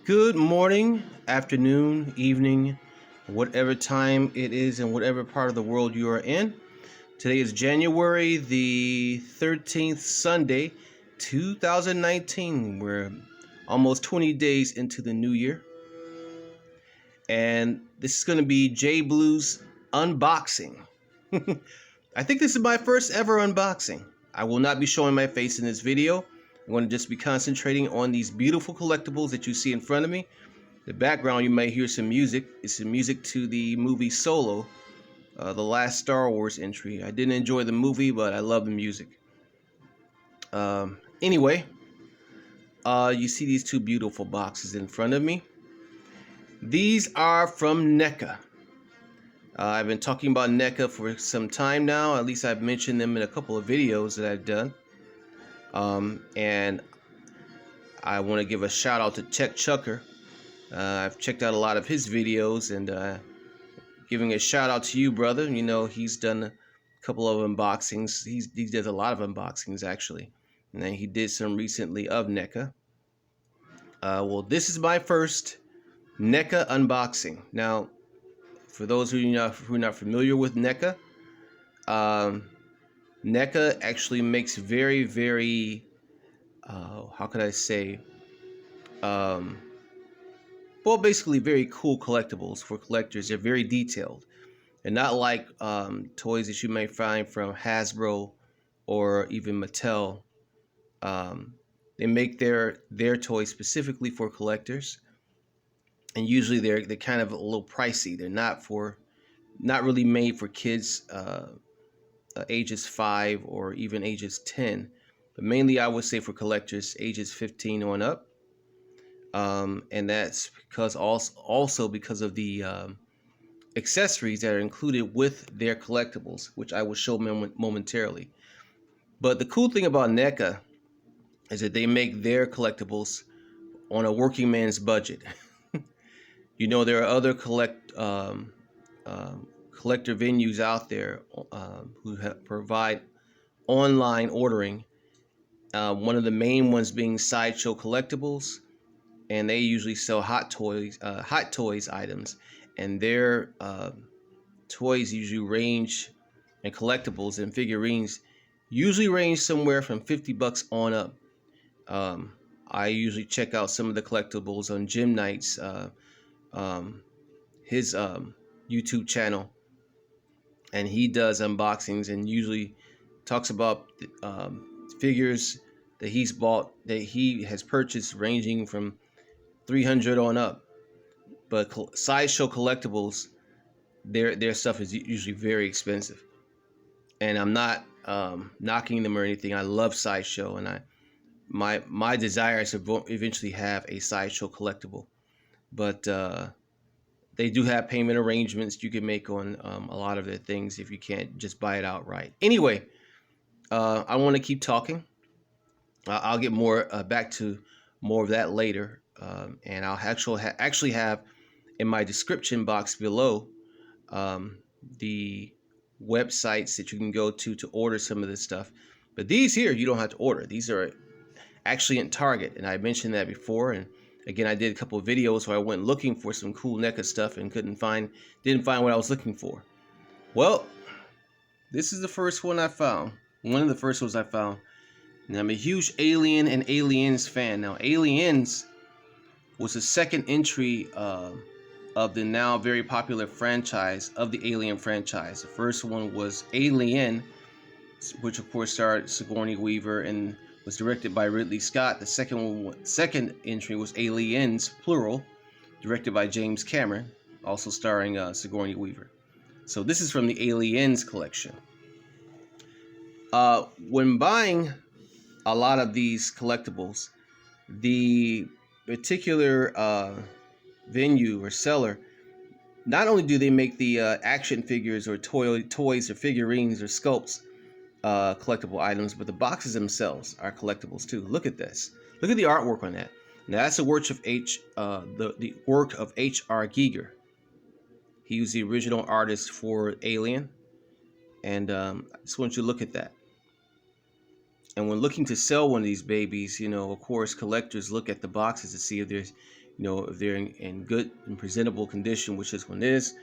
Good morning, afternoon, evening, whatever time it is in whatever part of the world you are in. Today is January the 13th, Sunday, 2019. We're almost 20 days into the new year. And this is going to be J Blue's unboxing. I think this is my first ever unboxing. I will not be showing my face in this video. I'm going to just be concentrating on these beautiful collectibles that you see in front of me. The background, you may hear some music. It's some music to the movie Solo, the last Star Wars entry. I didn't enjoy the movie, but I love the music. Anyway, you see these two beautiful boxes in front of me. These are from NECA. I've been talking about NECA for some time now. At least I've mentioned them in a couple of videos that I've done. And I want to give a shout out to Tech Chucker. I've checked out a lot of his videos, and giving a shout out to you, brother. You know, he's done a couple of unboxings. He does a lot of unboxings, actually. And then he did some recently of NECA. Well, this is my first NECA unboxing. Now, for those who are not familiar with NECA, NECA actually makes very, very, how could I say, well, basically very cool collectibles for collectors. They're very detailed. And not like toys that you may find from Hasbro or even Mattel. They make their toys specifically for collectors, and usually they're kind of a little pricey. They're not really made for kids ages 5 or even ages 10, but mainly I would say for collectors ages 15 on up. And that's because also because of the accessories that are included with their collectibles, which I will show momentarily. But the cool thing about NECA is that they make their collectibles on a working man's budget. You know, there are other collector venues out there who provide online ordering. One of the main ones being Sideshow Collectibles, and they usually sell hot toys items, and their toys usually range, and collectibles and figurines usually range somewhere from $50 on up. I usually check out some of the collectibles on Gym Nights, his YouTube channel, and he does unboxings and usually talks about figures that he's bought, that he has purchased, ranging from 300 on up. But Sideshow Collectibles, their stuff is usually very expensive, and I'm not knocking them or anything. I love Sideshow, and my desire is to eventually have a Sideshow collectible, but they do have payment arrangements you can make on a lot of their things if you can't just buy it outright. Anyway, I want to keep talking. I'll get more back to more of that later, and I'll actually have in my description box below the websites that you can go to order some of this stuff. But these here, you don't have to order. These are actually in Target, and I mentioned that before. And again, I did a couple of videos where I went looking for some cool NECA stuff and didn't find what I was looking for. Well, this is the first one I found. One of the first ones I found. And I'm a huge Alien and Aliens fan. Now, Aliens was the second entry of the now very popular franchise of the Alien franchise. The first one was Alien, which of course starred Sigourney Weaver and was directed by Ridley Scott. The second entry was Aliens, plural, directed by James Cameron, also starring Sigourney Weaver. So this is from the Aliens collection. When buying a lot of these collectibles, the particular venue or seller, not only do they make the action figures or toys or figurines or sculpts, collectible items, but the boxes themselves are collectibles too. Look at this. Look at the artwork on that. Now that's the work of the work of H.R. Giger. He was the original artist for Alien, and I just want you to look at that. And when looking to sell one of these babies, you know, of course, collectors look at the boxes to see if there's You know, if they're in good and presentable condition, which this one is.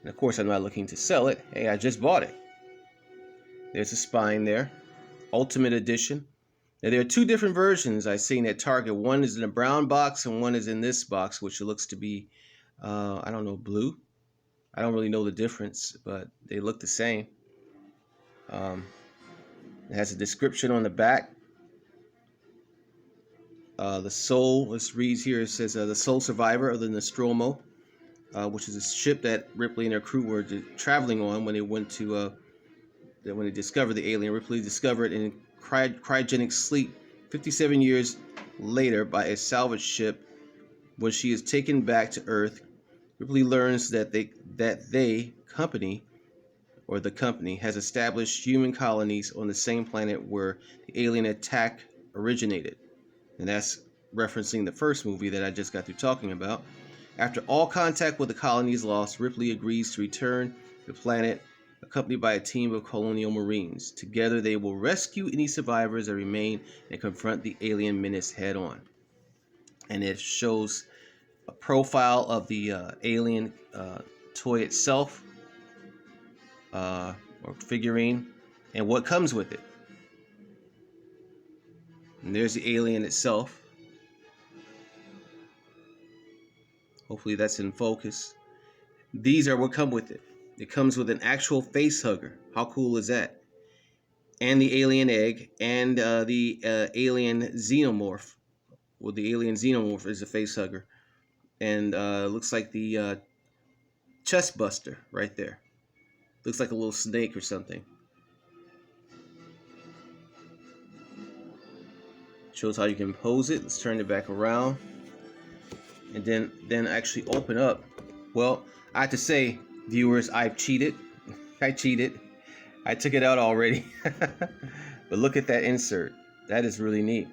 And of course, I'm not looking to sell it. Hey, I just bought it. There's a spine there. Ultimate Edition. Now, there are two different versions I've seen at Target. One is in a brown box and one is in this box, which looks to be, I don't know, blue. I don't really know the difference, but they look the same. It has a description on the back. The Soul, this reads here, it says the sole survivor of the Nostromo, which is a ship that Ripley and her crew were traveling on when they went to, when they discovered the alien. Ripley discovered in cryogenic sleep 57 years later by a salvage ship. When she is taken back to Earth, Ripley learns that the company has established human colonies on the same planet where the alien attack originated. And that's referencing the first movie that I just got through talking about. After all contact with the colony is lost, Ripley agrees to return to the planet, accompanied by a team of colonial marines. Together, they will rescue any survivors that remain and confront the alien menace head on. And it shows a profile of the alien toy itself, or figurine, and what comes with it. And there's the alien itself. Hopefully that's in focus. These are what come with it. It comes with an actual face hugger. How cool is that? And the alien egg and the alien xenomorph. Well, the alien xenomorph is a face hugger. And looks like the chest buster right there. Looks like a little snake or something. Shows how you can pose it. Let's turn it back around. And then actually open up. Well, I have to say, viewers, I've cheated. I cheated. I took it out already. But look at that insert. That is really neat.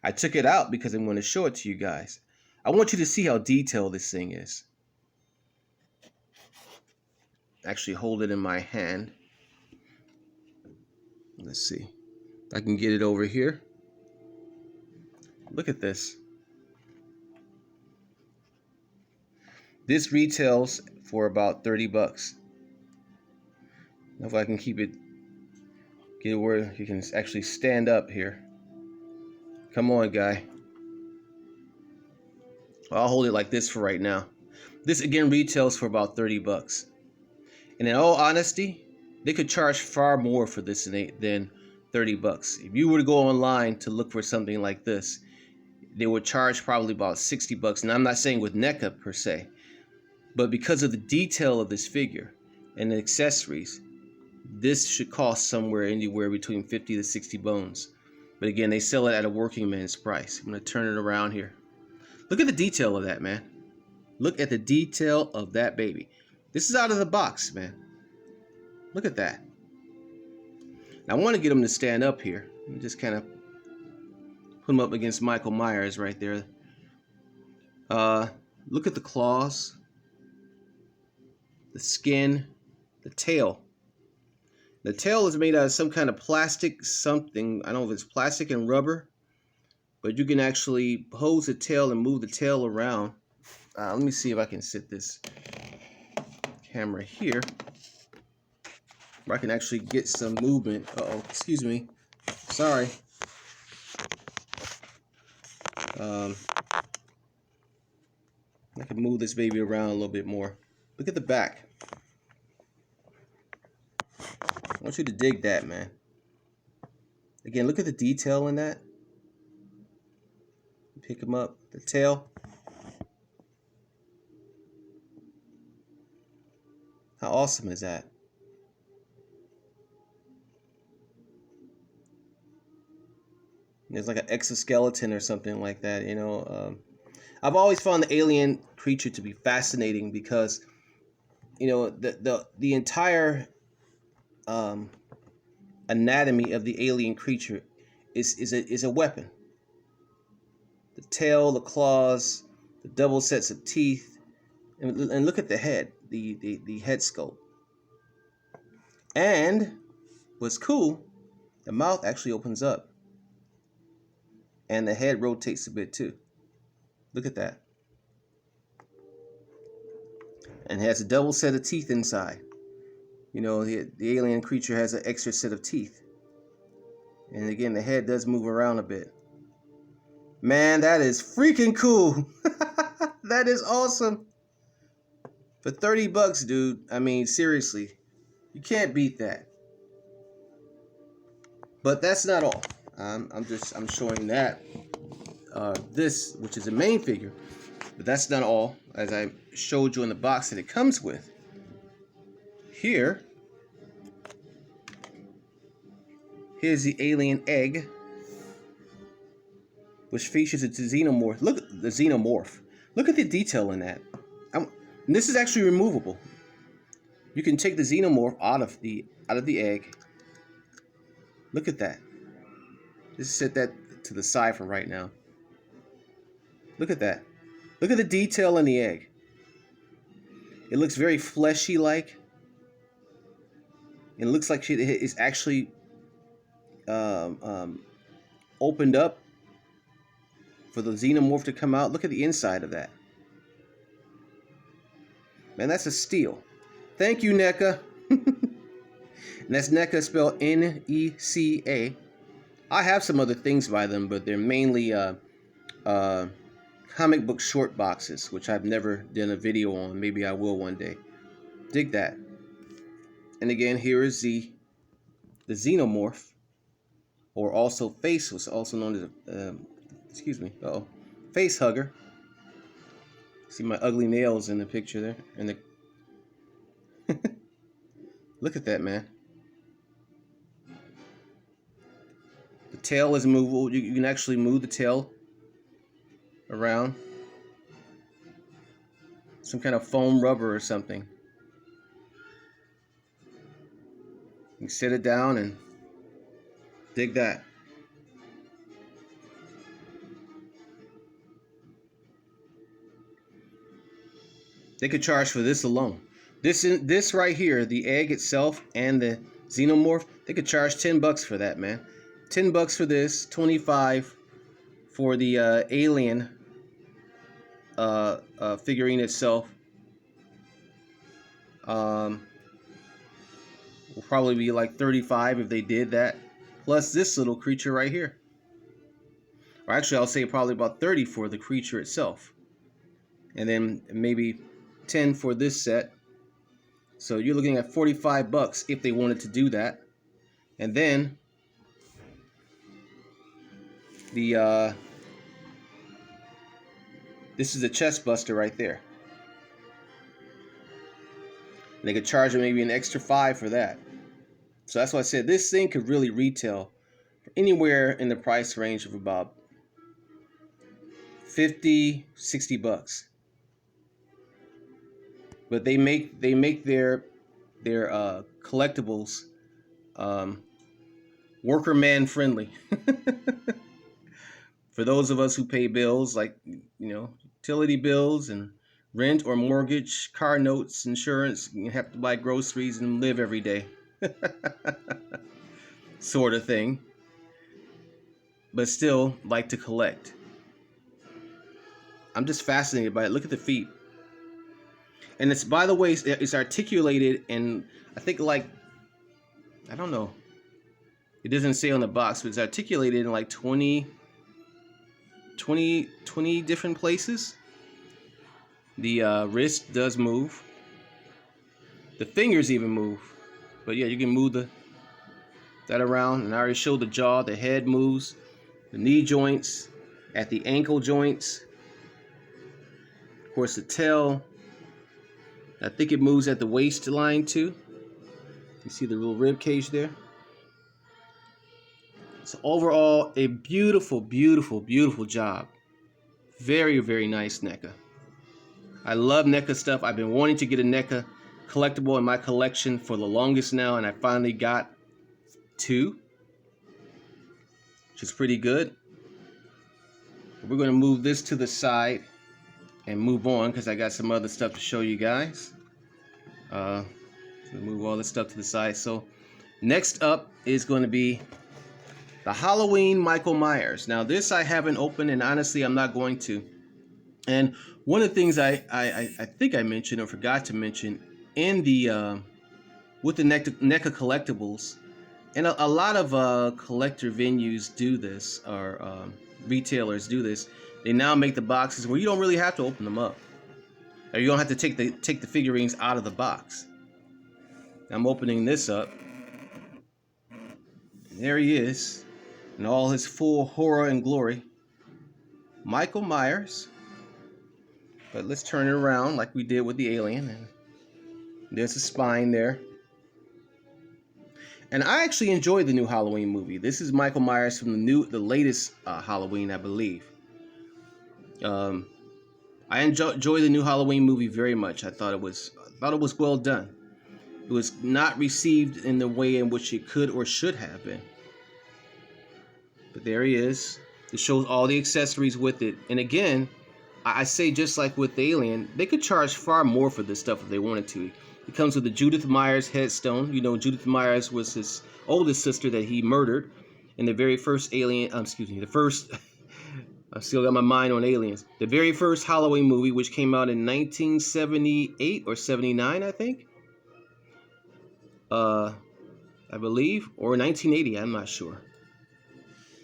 I took it out because I'm going to show it to you guys. I want you to see how detailed this thing is. Actually hold it in my hand. Let's see. I can get it over here. Look at this. This retails for about 30 bucks. Now if I can keep it, get it where you can actually stand up here. Come on, guy. I'll hold it like this for right now. This again retails for about 30 bucks. And in all honesty, they could charge far more for this than 30 bucks. If you were to go online to look for something like this, they would charge probably about 60 bucks. And I'm not saying with NECA per se, but because of the detail of this figure and the accessories, this should cost anywhere between 50 to 60 bones. But again, they sell it at a working man's price. I'm going to turn it around here. Look at the detail of that, man. Look at the detail of that baby. This is out of the box, man. Look at that. Now, I want to get him to stand up here. Let me just kind of put him up against Michael Myers right there. Look at the claws, the skin, the tail. The tail is made out of some kind of plastic something. I don't know if it's plastic and rubber, but you can actually hose the tail and move the tail around. Let me see if I can sit this camera here, where I can actually get some movement. Uh-oh, excuse me. Sorry. I can move this baby around a little bit more. Look at the back. I want you to dig that, man. Again, look at the detail in that. Pick him up. The tail. How awesome is that? There's like an exoskeleton or something like that, you know. I've always found the alien creature to be fascinating because, you know, the entire anatomy of the alien creature is a weapon. The tail, the claws, the double sets of teeth, and look at the head, the head sculpt. And what's cool, the mouth actually opens up. And the head rotates a bit too. Look at that. And it has a double set of teeth inside. You know, the alien creature has an extra set of teeth. And again, the head does move around a bit. Man, that is freaking cool. That is awesome. For 30 bucks, dude. I mean, seriously. You can't beat that. But that's not all. I'm showing that. This, which is a main figure. But that's not all. As I showed you in the box that it comes with. Here's the alien egg, which features a xenomorph. Look at the xenomorph. Look at the detail in that. This is actually removable. You can take the xenomorph out of the egg. Look at that. Just set that to the side for right now. Look at that. Look at the detail in the egg. It looks very fleshy like. It looks like it is actually opened up for the xenomorph to come out. Look at the inside of that. Man, that's a steal. Thank you, NECA. And that's NECA spelled N-E-C-A. I have some other things by them, but they're mainly comic book short boxes, which I've never done a video on. Maybe I will one day. Dig that. And again, here is the xenomorph, or also face, was also known as face hugger. See my ugly nails in the picture there, and look at that, man. The tail is movable. You can actually move the tail around. Some kind of foam rubber or something. You can set it down and dig that. They could charge for this alone. This right here, the egg itself and the xenomorph, they could charge 10 bucks for that, man. 10 bucks for this, 25 for the alien figurine itself. Will probably be like 35 if they did that. Plus this little creature right here. Or actually, I'll say probably about 30 for the creature itself. And then maybe 10 for this set. So you're looking at 45 bucks if they wanted to do that. And then the this is a chest buster right there. And they could charge maybe an extra 5 for that. So that's why I said this thing could really retail for anywhere in the price range of about 50, 60 bucks. But they make their collectibles worker man friendly. For those of us who pay bills like, you know, utility bills and rent or mortgage, car notes, insurance, you have to buy groceries and live every day. Sort of thing. But still like to collect. I'm just fascinated by it. Look at the feet. And it's, by the way, it's articulated in, I think, like, I don't know. It doesn't say on the box, but it's articulated in like 20 different places. The wrist does move. The fingers even move. But yeah, you can move that around. And I already showed the jaw. The head moves. The knee joints. At the ankle joints. Of course, the tail. I think it moves at the waistline too. You see the little rib cage there. So overall, a beautiful, beautiful, beautiful job. Very, very nice NECA. I love NECA stuff. I've been wanting to get a NECA collectible in my collection for the longest now, and I finally got 2, which is pretty good. We're going to move this to the side and move on because I got some other stuff to show you guys. So move all this stuff to the side. So next up is going to be The Halloween Michael Myers. Now this I haven't opened, and honestly I'm not going to. And one of the things I think I mentioned or forgot to mention in the with the NECA collectibles, and a lot of collector venues do this, or retailers do this. They now make the boxes where you don't really have to open them up, or you don't have to take the figurines out of the box. I'm opening this up. And there he is, in all his full horror and glory, Michael Myers. But let's turn it around like we did with the alien, and there's a spine there. And I actually enjoyed the new Halloween movie. This is Michael Myers from the latest Halloween, I believe. I enjoy the new Halloween movie very much. I thought it was well done. It was not received in the way in which it could or should have been. But there he is. It shows all the accessories with it. And again, I say just like with the alien, they could charge far more for this stuff if they wanted to. It comes with the Judith Myers headstone. You know, Judith Myers was his oldest sister that he murdered in the very first Alien. The first. I still got my mind on aliens. The very first Halloween movie, which came out in 1978 or 79, I think. I believe, or 1980. I'm not sure.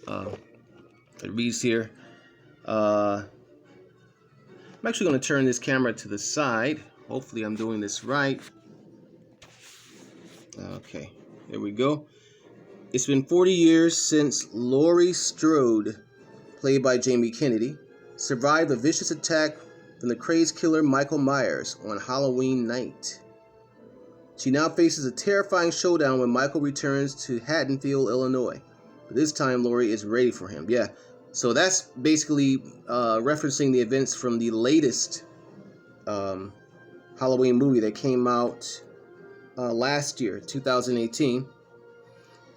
It reads here. I'm actually going to turn this camera to the side. Hopefully I'm doing this right. Okay, there we go. It's been 40 years since Laurie Strode, played by Jamie Kennedy, survived a vicious attack from the crazed killer Michael Myers on Halloween night. She now faces a terrifying showdown when Michael returns to Haddonfield, Illinois. But this time Laurie is ready for him. Yeah, so that's basically referencing the events from the latest Halloween movie that came out last year, 2018.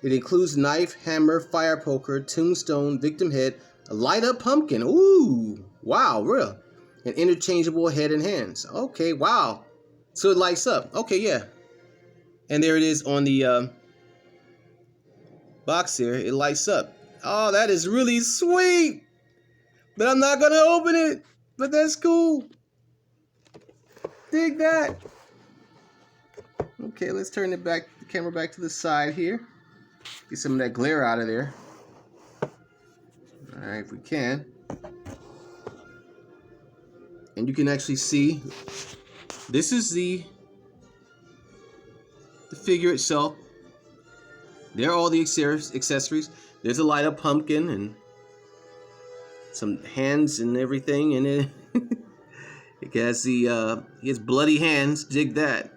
It includes knife, hammer, fire poker, tombstone, victim head, a light-up pumpkin. Ooh, wow, real. And interchangeable head and hands. Okay, wow. So it lights up. Okay, yeah. And there it is on the box here. It lights up. Oh, that is really sweet. But I'm not going to open it. But that's cool. Dig that. Okay, let's turn the camera back to the side here. Get some of that glare out of there. All right, if we can. And you can actually see this is the figure itself. There are all the accessories. There's a light up pumpkin and some hands and everything in it. It has he has bloody hands. Dig that.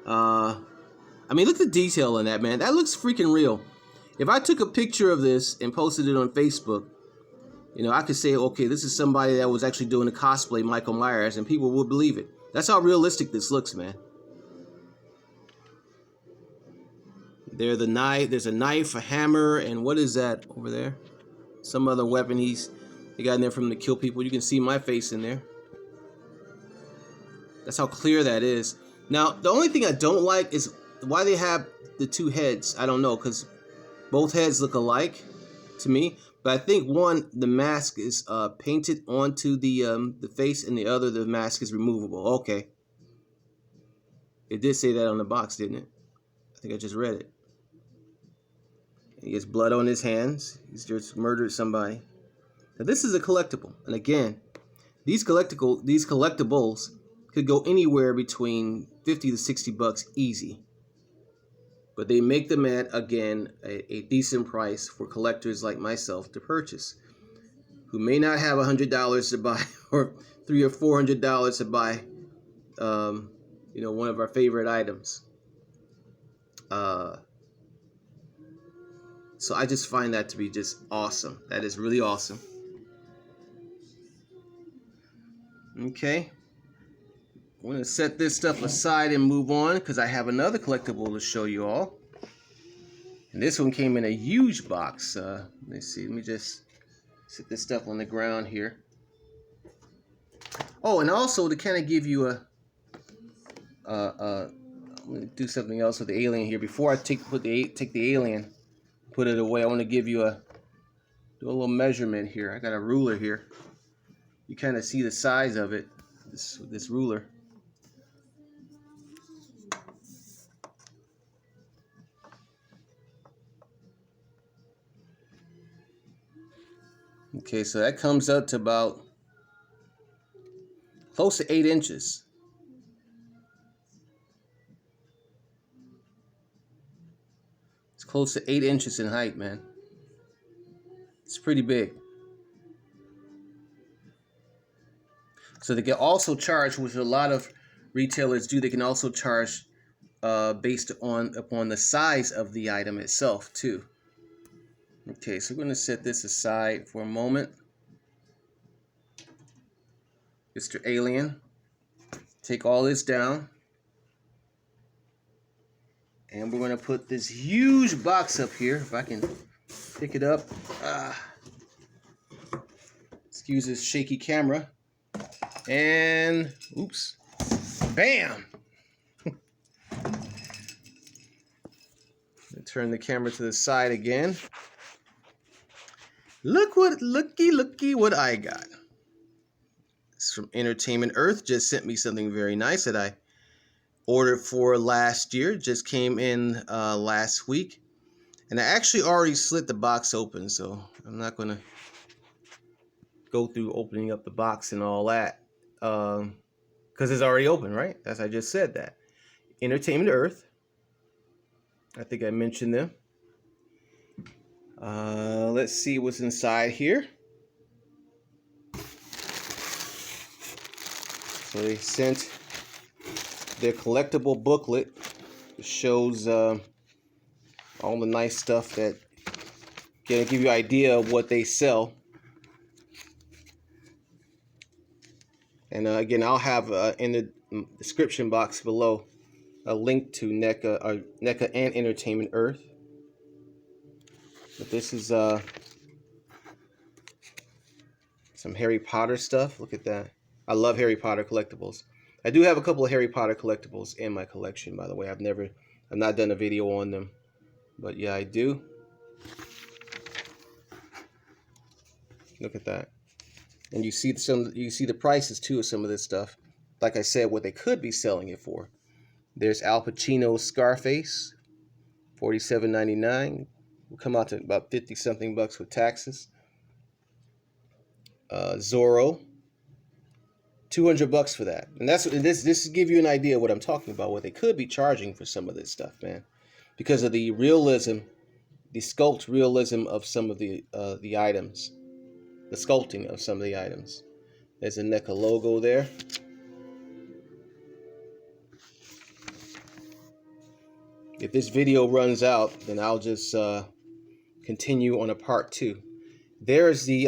I mean, look at the detail in that, man. That looks freaking real. If I took a picture of this and posted it on Facebook, you know, I could say, okay, this is somebody that was actually doing a cosplay Michael Myers, and people would believe it. That's how realistic this looks, man. There's a knife, a hammer, and what is that over there? Some other weapon he got in there for him to kill people. You can see my face in there. That's how clear that is. Now, the only thing I don't like is why they have the two heads. I don't know, because both heads look alike to me. But I think one, the mask is painted onto the face, and the other, the mask is removable. Okay. It did say that on the box, didn't it? I think I just read it. He has blood on his hands. He's just murdered somebody. Now this is a collectible, and again, these collectibles could go anywhere between 50 to 60 bucks easy. But they make them at, again, a decent price for collectors like myself to purchase, who may not have $100 to buy or $300 or $400 to buy, you know, one of our favorite items. So I just find that to be just awesome. That is really awesome. Okay. I'm going to set this stuff aside and move on because I have another collectible to show you all. And this one came in a huge box. Let's see. Let me just set this stuff on the ground here. Oh, and also to kind of give you a... I'm going to do something else with the alien here. Before I take the alien, put it away, I want to give you do a little measurement here. I got a ruler here. You kind of see the size of it, this ruler. Okay, so that comes up to about close to 8 inches. It's close to 8 inches in height, man. It's pretty big. So they can also charge, which a lot of retailers do, they can also charge based upon the size of the item itself too. Okay, so we're going to set this aside for a moment. Mr. Alien, take all this down. And we're going to put this huge box up here, if I can pick it up. Excuse this shaky camera. And, oops, bam! Turn the camera to the side again. Looky what I got. It's from Entertainment Earth. Just sent me something very nice that I ordered for last year. Just came in last week. And I actually already slit the box open, so I'm not going to go through opening up the box and all that. Because it's already open, right? As I just said that. Entertainment Earth. I think I mentioned them. Let's see what's inside here. So they sent their collectible booklet. It shows all the nice stuff that can give you an idea of what they sell. And again, I'll have in the description box below a link to NECA and Entertainment Earth. But this is some Harry Potter stuff. Look at that. I love Harry Potter collectibles. I do have a couple of Harry Potter collectibles in my collection, by the way. I've not done a video on them, but yeah, I do. Look at that. And you see the prices too of some of this stuff. Like I said, what they could be selling it for. There's Al Pacino's Scarface, $47.99. Will come out to about 50-something bucks with taxes. Zorro, $200 for that. And this give you an idea of what I'm talking about, what they could be charging for some of this stuff, man. Because of the realism, the sculpt realism of some of the items. The sculpting of some of the items. There's a NECA logo there. If this video runs out, then I'll just continue on a part 2. There's the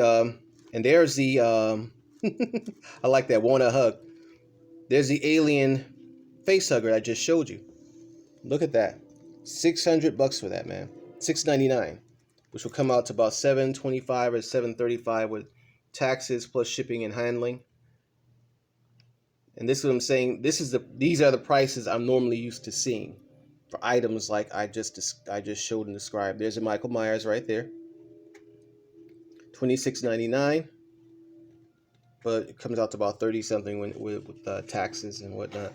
I like that, want a hug. There's the alien face hugger I just showed you. Look at that. $600 for that, man. $6.99, which will come out to about $7.25 or $7.35 with taxes plus shipping and handling. And this is what I'm saying. These are the prices I'm normally used to seeing for items like I just showed and described. There's a Michael Myers right there. $26.99. But it comes out to about 30-something with taxes and whatnot.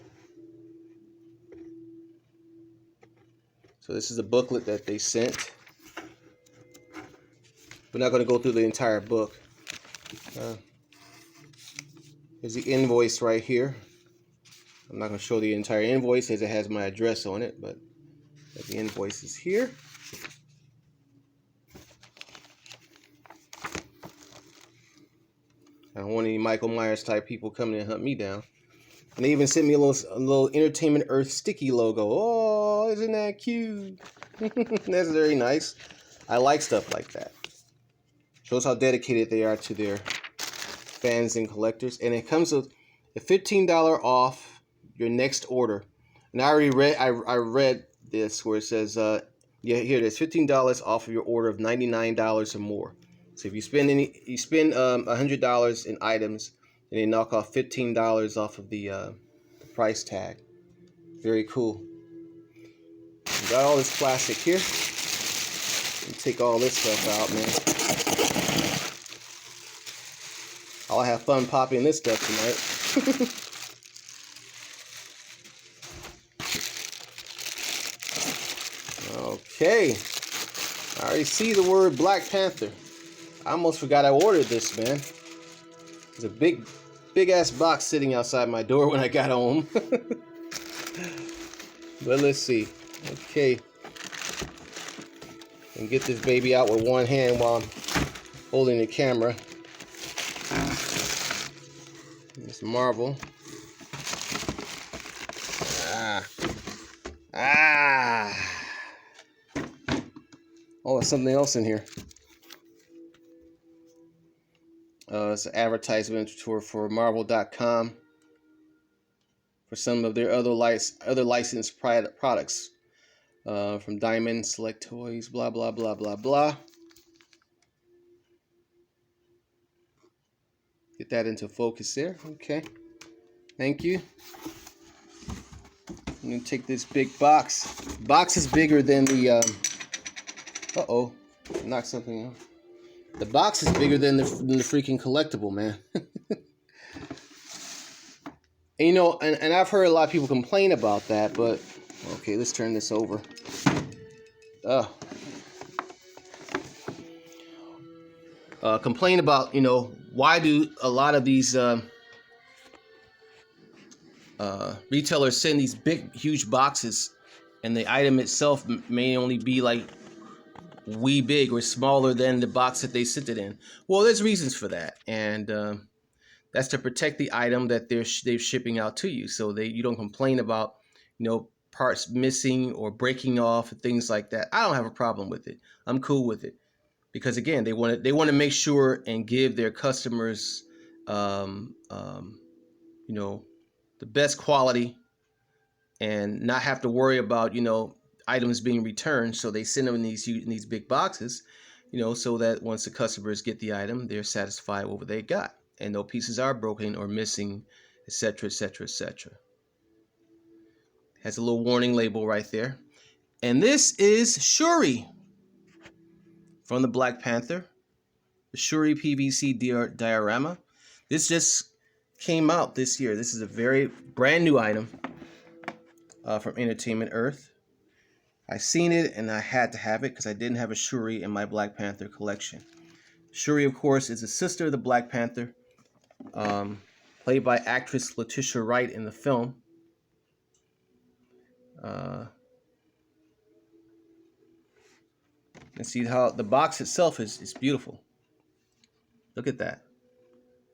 So this is a booklet that they sent. We're not going to go through the entire book. There's the invoice right here. I'm not going to show the entire invoice as it has my address on it, but the invoice is here. I don't want any Michael Myers type people coming and hunt me down. And they even sent me a little Entertainment Earth sticky logo. Oh, isn't that cute? That's very nice. I like stuff like that. Shows how dedicated they are to their fans and collectors. And it comes with a $15 off your next order. And I already read this where it says, yeah, here it is, $15 off of your order of $99 or more. So if you spend $100 in items, and they knock off $15 off of the price tag. Very cool. We got all this plastic here. Take all this stuff out, man. I'll have fun popping this stuff tonight. Okay. I already see the word Black Panther. I almost forgot I ordered this, man. There's a big ass box sitting outside my door when I got home. But let's see. Okay. And get this baby out with one hand while I'm holding the camera. This Marvel. Oh, there's something else in here. It's an advertisement for Marvel.com for some of their other licensed products. From Diamond, Select Toys, blah, blah, blah, blah, blah. Get that into focus there. Okay. Thank you. I'm going to take this big box. The box is bigger than the... Uh-oh. Knocked something off. The box is bigger than the freaking collectible, man. And, you know, and I've heard a lot of people complain about that, but... Okay, let's turn this over. Complain about, you know, why do a lot of these retailers send these big, huge boxes, and the item itself may only be like wee big or smaller than the box that they sent it in. Well, there's reasons for that, and that's to protect the item that they're shipping out to you, so you don't complain about, you know, parts missing or breaking off and things like that. I don't have a problem with it. I'm cool with it, because again, they want to make sure and give their customers, you know, the best quality, and not have to worry about, you know, items being returned. So they send them in these big boxes, you know, so that once the customers get the item, they're satisfied with what they got, and no pieces are broken or missing, etc., etc., etc. Has a little warning label right there. And this is Shuri from the Black Panther. The Shuri PVC diorama. This just came out this year. This is a very brand new item from Entertainment Earth. I seen it and I had to have it because I didn't have a Shuri in my Black Panther collection. Shuri, of course, is a sister of the Black Panther, played by actress Letitia Wright in the film. And see how the box itself is beautiful. Look at that.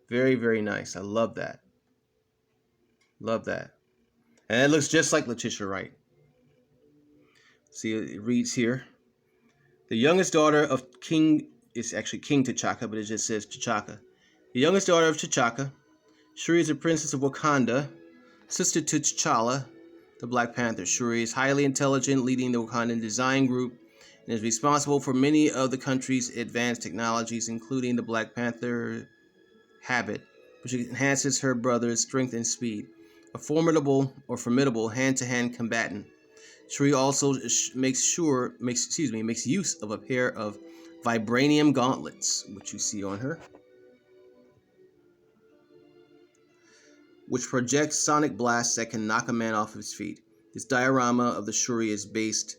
Very, very nice. I love that. Love that. And it looks just like Letitia Wright. See, it reads here. The youngest daughter of King, it's actually King T'Chaka, but it just says T'Chaka. The youngest daughter of T'Chaka, Shuri is a princess of Wakanda, sister to T'Challa, the Black Panther. Shuri is highly intelligent, leading the Wakandan design group, and is responsible for many of the country's advanced technologies, including the Black Panther habit, which enhances her brother's strength and speed. A formidable hand-to-hand combatant, Shuri also makes use of a pair of vibranium gauntlets, which you see on her, which projects sonic blasts that can knock a man off his feet. This diorama of the Shuri is based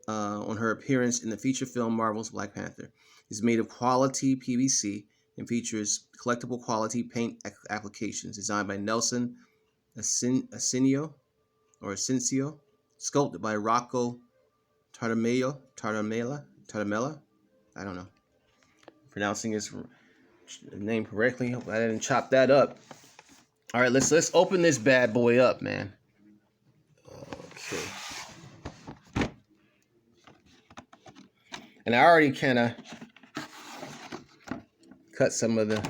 on her appearance in the feature film Marvel's Black Panther. It's made of quality PVC and features collectible quality paint applications designed by Nelson Asensio, sculpted by Rocco Tartamella. I don't know. Pronouncing his name correctly. Hope I didn't chop that up. All right, let's open this bad boy up, man. Okay. And I already kind of cut some of the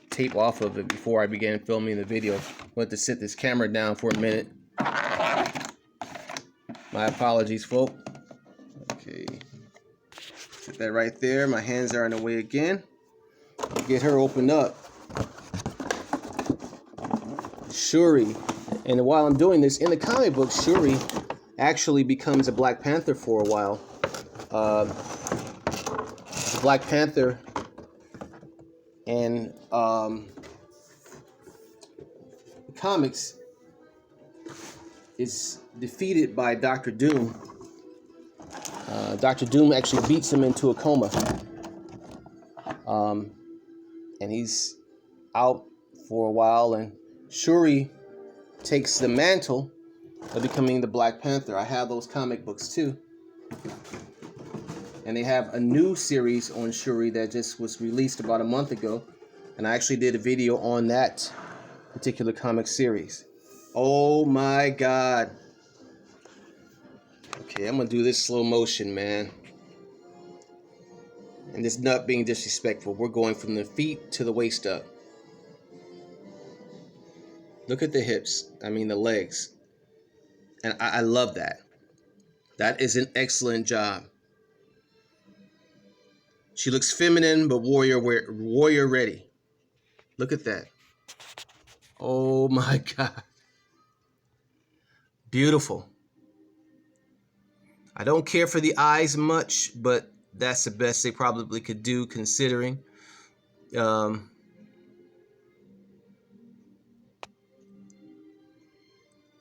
tape off of it before I began filming the video. I want to sit this camera down for a minute. My apologies, folks. Okay. Set that right there. My hands are in the way again. Get her opened up. Shuri. And while I'm doing this, in the comic book, Shuri actually becomes a Black Panther for a while. Black Panther and comics is defeated by Dr. Doom. Dr. Doom actually beats him into a coma. And he's out for a while, and Shuri takes the mantle of becoming the Black Panther. I have those comic books too. And they have a new series on Shuri that just was released about a month ago. And I actually did a video on that particular comic series. Oh my God. Okay, I'm gonna do this slow motion, man. And this not being disrespectful. We're going from the feet to the waist up. Look at the hips. I mean the legs. And I love that. That is an excellent job. She looks feminine but warrior ready. Look at that. Oh my God. Beautiful. I don't care for the eyes much, but that's the best they probably could do considering.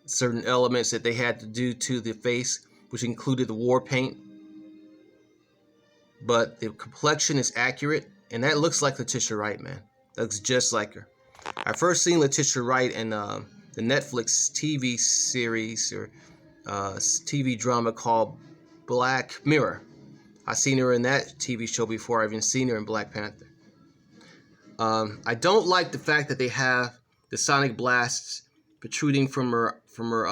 Certain elements that they had to do to the face, which included the war paint. But the complexion is accurate, and that looks like Letitia Wright, man. That looks just like her. I first seen Letitia Wright in the Netflix TV series or TV drama called Black Mirror. I seen her in that TV show before I even seen her in Black Panther. I don't like the fact that they have the sonic blasts protruding from her